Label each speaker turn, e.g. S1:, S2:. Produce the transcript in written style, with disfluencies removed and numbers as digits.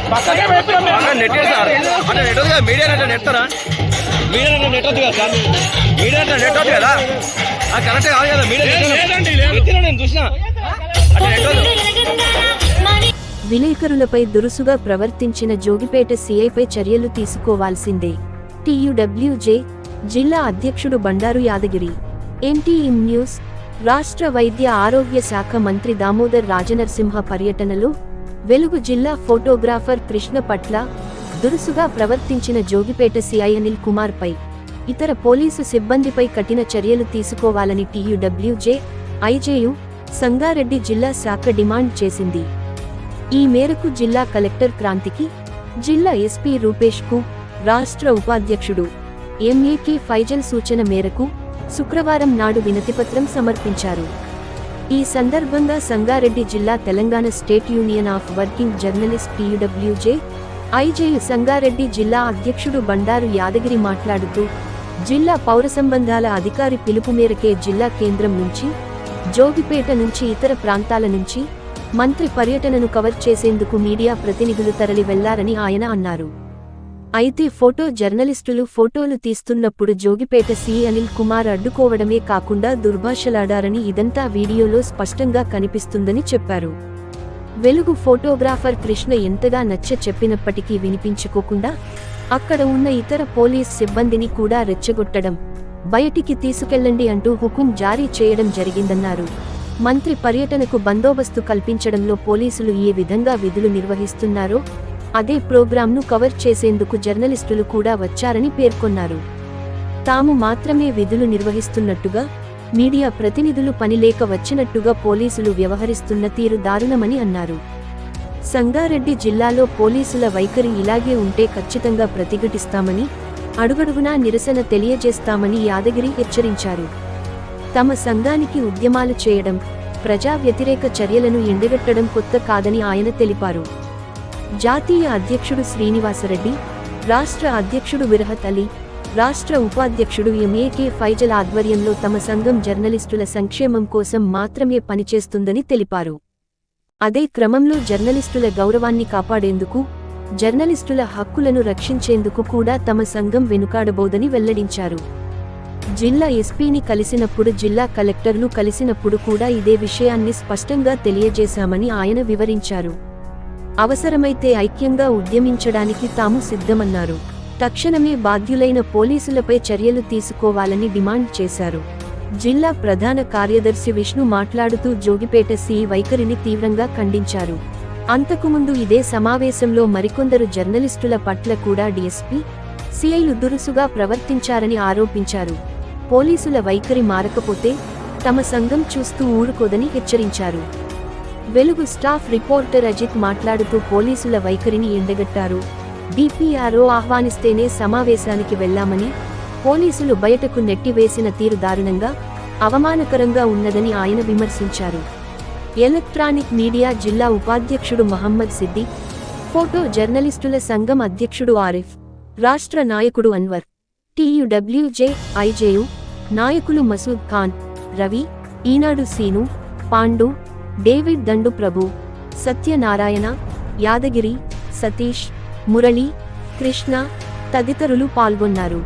S1: Net sir అంటే net వద్దు కదా మీడియా నెట్ నెట్తారా మీడియా నెట్ వద్దు కదా సార్ మీడియా నెట్ వద్దు కదా కరెక్ట్ కాదు కదా మీడియా నేను చూసిన అంటే నెట్ వద్దు.
S2: విలేకరులపై దురుసుగా ప్రవర్తించిన జోగిపేట సీఐపై చర్యలు తీసుకోవాల్సిందే. టీయూడబ్ల్యూజే జిల్లా అధ్యక్షుడు బండారు యాదగిరి. NTM news. రాష్ట్ర వైద్య ఆరోగ్య శాఖ మంత్రి దామోదర్ రాజనరసింహ పర్యటనలో వెలుగు జిల్లా ఫోటోగ్రాఫర్ కృష్ణ పట్ల దురుసుగా ప్రవర్తించిన జోగిపేట సీఐ అనిల్ కుమార్ పై ఇతర పోలీసు సిబ్బందిపై కఠిన చర్యలు తీసుకోవాలని టీయూడబ్ల్యూజే ఐజేయు సంగారెడ్డి జిల్లా శాఖ డిమాండ్ చేసింది. ఈ మేరకు జిల్లా కలెక్టర్ క్రాంతికి, జిల్లా ఎస్పీ రూపేష్ కు రాష్ట్ర ఉపాధ్యక్షుడు ఎంఏకే ఫైజల్ సూచన మేరకు శుక్రవారం నాడు వినతిపత్రం సమర్పించారు. ఈ సందర్భంగా సంగారెడ్డి జిల్లా Telangana state union of working journalist TUWJ IJU Sangareddy జిల్లా అధ్యక్షుడు బండారు యాదగిరి మాట్లాడుతూ, జిల్లా పౌర సంబంధాల అధికారి పిలుపు మేరకే జిల్లా కేంద్రం నుంచి, జోగిపేట నుంచి ఇతర ప్రాంతాల నుంచి మంత్రి పర్యటనను కవర్ చేసేందుకు మీడియా ప్రతినిధులు తరలి వెళ్లారని ఆయన అన్నారు. అయితే ఫోటో జర్నలిస్టులు ఫోటోలు తీస్తున్నప్పుడు జోగిపేట సీఐ అనిల్ కుమార్ అడ్డుకోవడమే కాకుండా దుర్భాషలాడారని ఇదంతా వీడియోలో స్పష్టంగా కనిపిస్తుందని చెప్పారు. వెలుగు ఫోటోగ్రాఫర్ కృష్ణ ఎంతగా నచ్చ చెప్పినప్పటికీ వినిపించుకోకుండా అక్కడ ఉన్న ఇతర పోలీస్ సిబ్బందిని కూడా రెచ్చగొట్టడం, బయటికి తీసుకెళ్లండి అంటూ హుకుం జారీ చేయడం జరిగిందన్నారు. మంత్రి పర్యటనకు బందోబస్తు కల్పించడంలో పోలీసులు ఏ విధంగా విధులు నిర్వహిస్తున్నారో అదే ప్రోగ్రాంను కవర్ చేసేందుకు జర్నలిస్టులు కూడా వచ్చారని పేర్కొన్నారు. తాము మాత్రమే విధులు నిర్వహిస్తున్నట్టుగా, మీడియా ప్రతినిధులు పనిలేక వచ్చినట్టుగా పోలీసులు వ్యవహరిస్తున్న తీరు దారుణమని అన్నారు. సంగారెడ్డి జిల్లాలో పోలీసుల వైఖరి ఇలాగే ఉంటే ఖచ్చితంగా ప్రతిఘటిస్తామని, అడుగడుగునా నిరసన తెలియజేస్తామని యాదగిరి హెచ్చరించారు. తమ సంఘానికి ఉద్యమాలు చేయడం, ప్రజా వ్యతిరేక చర్యలను ఎండగట్టడం కొత్త కాదని ఆయన తెలిపారు. జాతీయ అధ్యక్షుడు శ్రీనివాసరెడ్డి, రాష్ట్ర అధ్యక్షుడు విరహత్ అలీ, రాష్ట్ర ఉపాధ్యక్షుడు ఎంఏకే ఫైజల్ ఆధ్వర్యంలో తమ సంఘం జర్నలిస్టుల సంక్షేమం కోసం మాత్రమే పనిచేస్తుందని తెలిపారు. అదే క్రమంలో జర్నలిస్టుల గౌరవాన్ని కాపాడేందుకు, జర్నలిస్టుల హక్కులను రక్షించేందుకు కూడా తమ సంఘం వెనుకాడబోదని వెల్లడించారు. జిల్లా ఎస్పీని కలిసినప్పుడు, జిల్లా కలెక్టర్ను కలిసినప్పుడు కూడా ఇదే విషయాన్ని స్పష్టంగా తెలియజేశామని ఆయన వివరించారు. అవసరమైతే ఐక్యంగా ఉద్యమించడానికి తాము సిద్ధమన్నారు. తక్షణమే బాధ్యులైన పోలీసులపై చర్యలు తీసుకోవాలని డిమాండ్ చేశారు. జిల్లా ప్రధాన కార్యదర్శి విష్ణు మాట్లాడుతూ జోగిపేట సీఐ వైఖరిని తీవ్రంగా ఖండించారు. అంతకుముందు ఇదే సమావేశంలో మరికొందరు జర్నలిస్టుల పట్ల కూడా డీఎస్పీ, సీఐలు దురుసుగా ప్రవర్తించారని ఆరోపించారు. పోలీసుల వైఖరి మారకపోతే తమ సంఘం చూస్తూ ఊరుకోదని హెచ్చరించారు. వెలుగు స్టాఫ్ రిపోర్టర్ అజిత్ మాట్లాడుతూ పోలీసుల వైఖరిని ఎండగట్టారు. డిపిఆర్ఓ ఆహ్వానిస్తేనే సమావేశానికి వెళ్లామని, పోలీసులు బయటకు నెట్టివేసిన తీరు దారుణంగా, అవమానకరంగా ఉన్నదని ఆయన విమర్శించారు. ఎలక్ట్రానిక్ మీడియా జిల్లా ఉపాధ్యక్షుడు మహమ్మద్ సిద్దిక్, ఫోటో జర్నలిస్టుల సంఘం అధ్యక్షుడు ఆరిఫ్, రాష్ట్ర నాయకుడు అన్వర్, టీయూడబ్ల్యూజే ఐజేయు నాయకులు మసూద్ ఖాన్, రవి, ఈనాడు సీను, పాండు, డేవిడ్ దండు ప్రభు, సత్యనారాయణ, యాదగిరి, సతీష్, మురళి, కృష్ణ తదితరులు పాల్గొన్నారు.